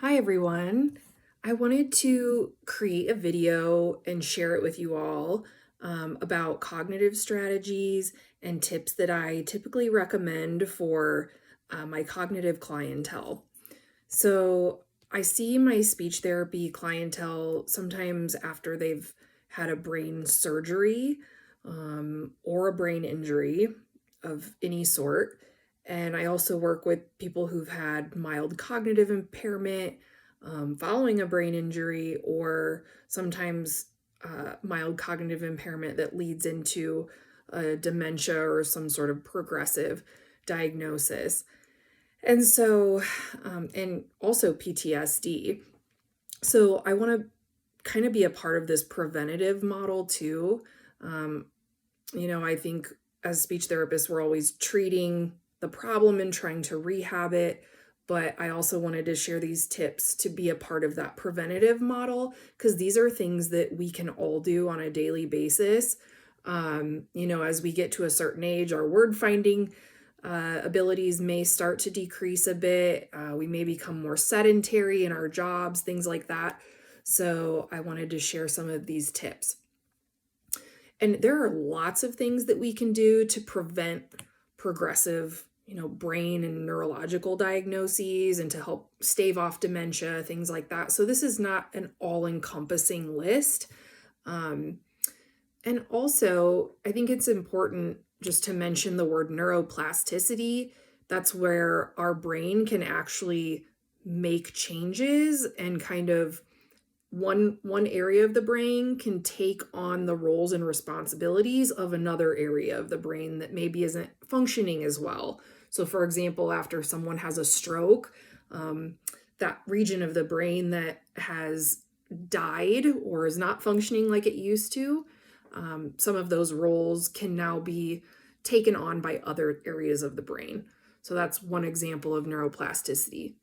Hi everyone. I wanted to create a video and share it with you all about cognitive strategies and tips that I typically recommend for my cognitive clientele. So I see my speech therapy clientele sometimes after they've had a brain surgery or a brain injury of any sort. And I also work with people who've had mild cognitive impairment following a brain injury, or sometimes mild cognitive impairment that leads into dementia or some sort of progressive diagnosis. And so, and also PTSD. So I want to kind of be a part of this preventative model too. Um, I think as speech therapists, we're always treating the problem and trying to rehab it. But I also wanted to share these tips to be a part of that preventative model, because these are things that we can all do on a daily basis. As we get to a certain age, our word finding abilities may start to decrease a bit. We may become more sedentary in our jobs, things like that. So I wanted to share some of these tips. And there are lots of things that we can do to prevent progressive, brain and neurological diagnoses and to help stave off dementia, things like that. So this is not an all-encompassing list. And also, I think it's important just to mention the word neuroplasticity. That's where our brain can actually make changes, and kind of one area of the brain can take on the roles and responsibilities of another area of the brain that maybe isn't functioning as well. So for example, after someone has a stroke, that region of the brain that has died or is not functioning like it used to, some of those roles can now be taken on by other areas of the brain. So that's one example of neuroplasticity.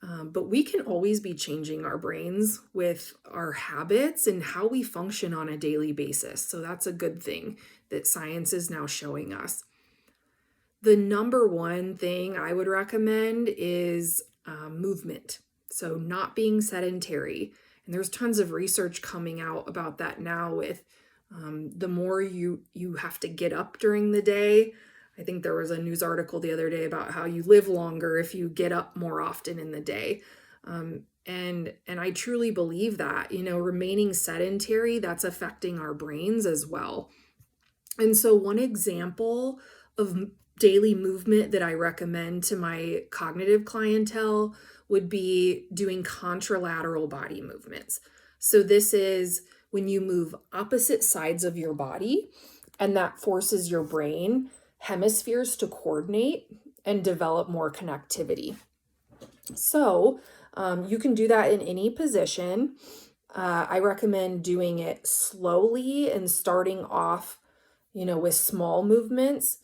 But we can always be changing our brains with our habits and how we function on a daily basis. So that's a good thing that science is now showing us. The number one thing I would recommend is movement. So not being sedentary. And there's tons of research coming out about that now with the more you have to get up during the day. I think there was a news article the other day about how you live longer if you get up more often in the day. And I truly believe that, remaining sedentary, that's affecting our brains as well. And so one example of daily movement that I recommend to my cognitive clientele would be doing contralateral body movements. So this is when you move opposite sides of your body, and that forces your brain hemispheres to coordinate and develop more connectivity. So you can do that in any position. I recommend doing it slowly and starting off, with small movements.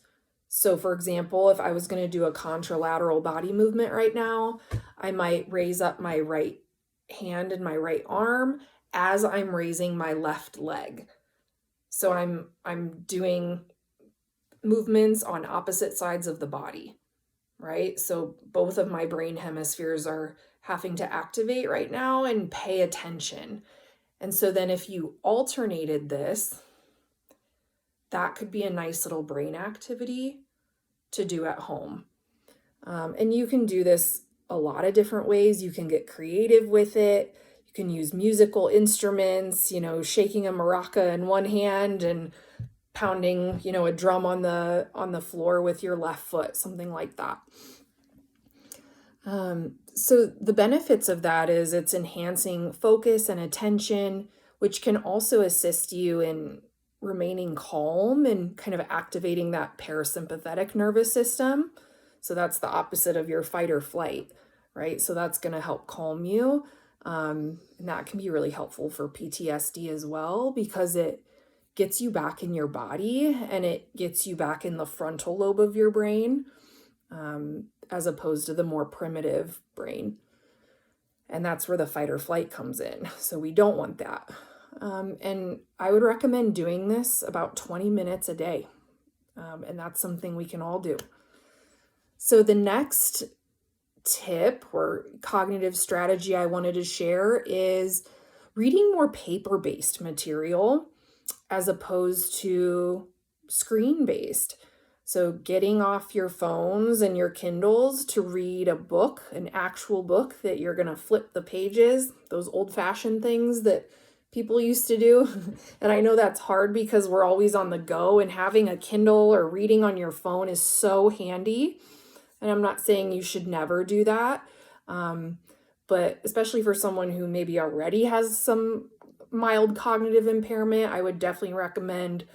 So for example, if I was going to do a contralateral body movement right now, I might raise up my right hand and my right arm as I'm raising my left leg. So I'm doing movements on opposite sides of the body, right? So both of my brain hemispheres are having to activate right now and pay attention. And so then if you alternated this, that could be a nice little brain activity to do at home. And you can do this a lot of different ways. You can get creative with it. You can use musical instruments, shaking a maraca in one hand and pounding, a drum on the floor with your left foot, something like that. So the benefits of that is it's enhancing focus and attention, which can also assist you in remaining calm and kind of activating that parasympathetic nervous system. So that's the opposite of your fight or flight, right? So that's going to help calm you. And that can be really helpful for PTSD as well, because it gets you back in your body and it gets you back in the frontal lobe of your brain, as opposed to the more primitive brain. And that's where the fight or flight comes in. So we don't want that. And I would recommend doing this about 20 minutes a day. And that's something we can all do. So the next tip or cognitive strategy I wanted to share is reading more paper-based material as opposed to screen-based. So getting off your phones and your Kindles to read a book, an actual book that you're going to flip the pages, those old-fashioned things that people used to do. And I know that's hard because we're always on the go, and having a Kindle or reading on your phone is so handy. And I'm not saying you should never do that. But especially for someone who maybe already has some mild cognitive impairment, I would definitely recommend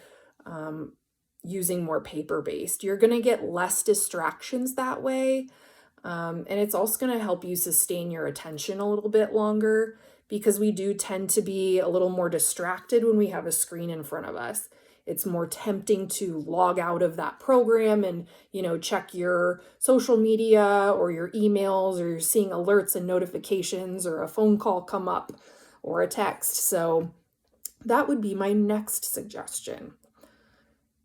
using more paper-based. You're going to get less distractions that way. And it's also going to help you sustain your attention a little bit longer, because we do tend to be a little more distracted when we have a screen in front of us. It's more tempting to log out of that program and, check your social media or your emails, or you're seeing alerts and notifications or a phone call come up or a text. So that would be my next suggestion.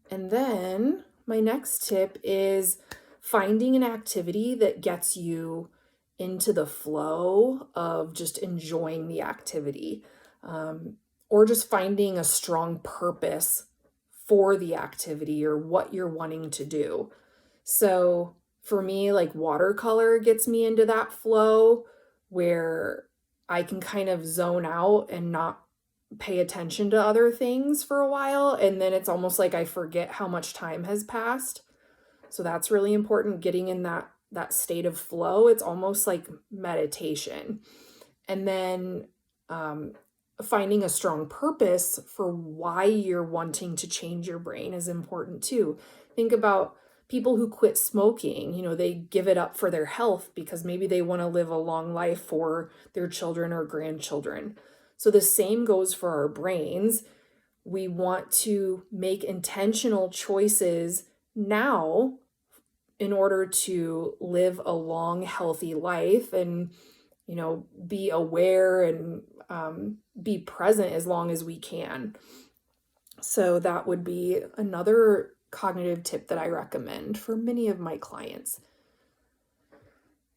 And then my next tip is finding an activity that gets you into the flow of just enjoying the activity, or just finding a strong purpose for the activity or what you're wanting to do. So for me, like watercolor gets me into that flow where I can kind of zone out and not pay attention to other things for a while. And then it's almost like I forget how much time has passed. So that's really important, getting in that state of flow. It's almost like meditation. And then finding a strong purpose for why you're wanting to change your brain is important too. Think about people who quit smoking. They give it up for their health because maybe they want to live a long life for their children or grandchildren. So the same goes for our brains. We want to make intentional choices now in order to live a long, healthy life and, be aware and be present as long as we can. So that would be another cognitive tip that I recommend for many of my clients.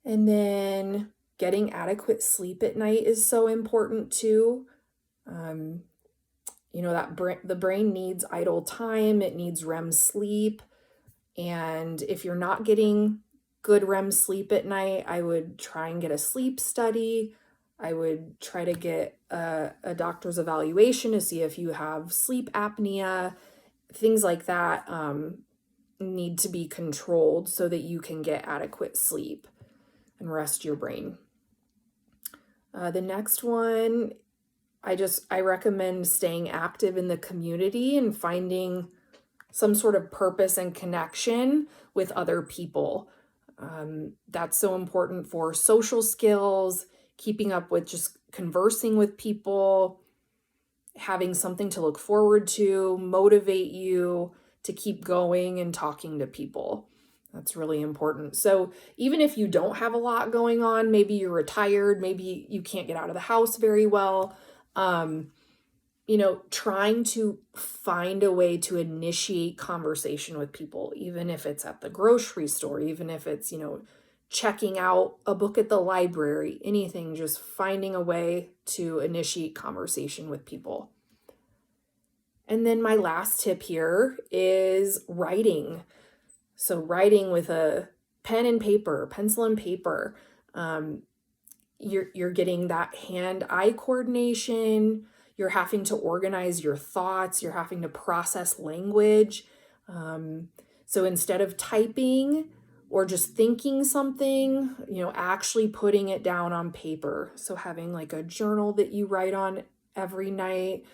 And then getting adequate sleep at night is so important too. The brain needs idle time. It needs REM sleep. And if you're not getting good REM sleep at night, I would try and get a sleep study. I would try to get a doctor's evaluation to see if you have sleep apnea. Things like that need to be controlled so that you can get adequate sleep and rest your brain. The next one, I recommend staying active in the community and finding some sort of purpose and connection with other people. That's so important for social skills, keeping up with just conversing with people, having something to look forward to, motivate you to keep going and talking to people. That's really important. So even if you don't have a lot going on, maybe you're retired, maybe you can't get out of the house very well, trying to find a way to initiate conversation with people, even if it's at the grocery store, even if it's, checking out a book at the library, anything, just finding a way to initiate conversation with people. And then my last tip here is writing. So writing with a pen and paper, pencil and paper, you're getting that hand-eye coordination. You're having to organize your thoughts. You're having to process language. So instead of typing or just thinking something, actually putting it down on paper. So having like a journal that you write on every night,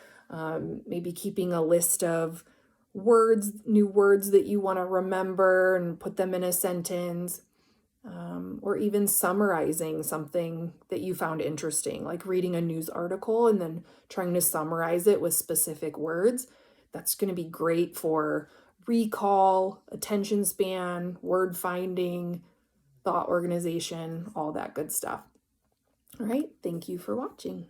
maybe keeping a list of new words that you want to remember and put them in a sentence, or even summarizing something that you found interesting, like reading a news article and then trying to summarize it with specific words. That's going to be great for recall, attention span, word finding, thought organization, all that good stuff. All right, thank you for watching.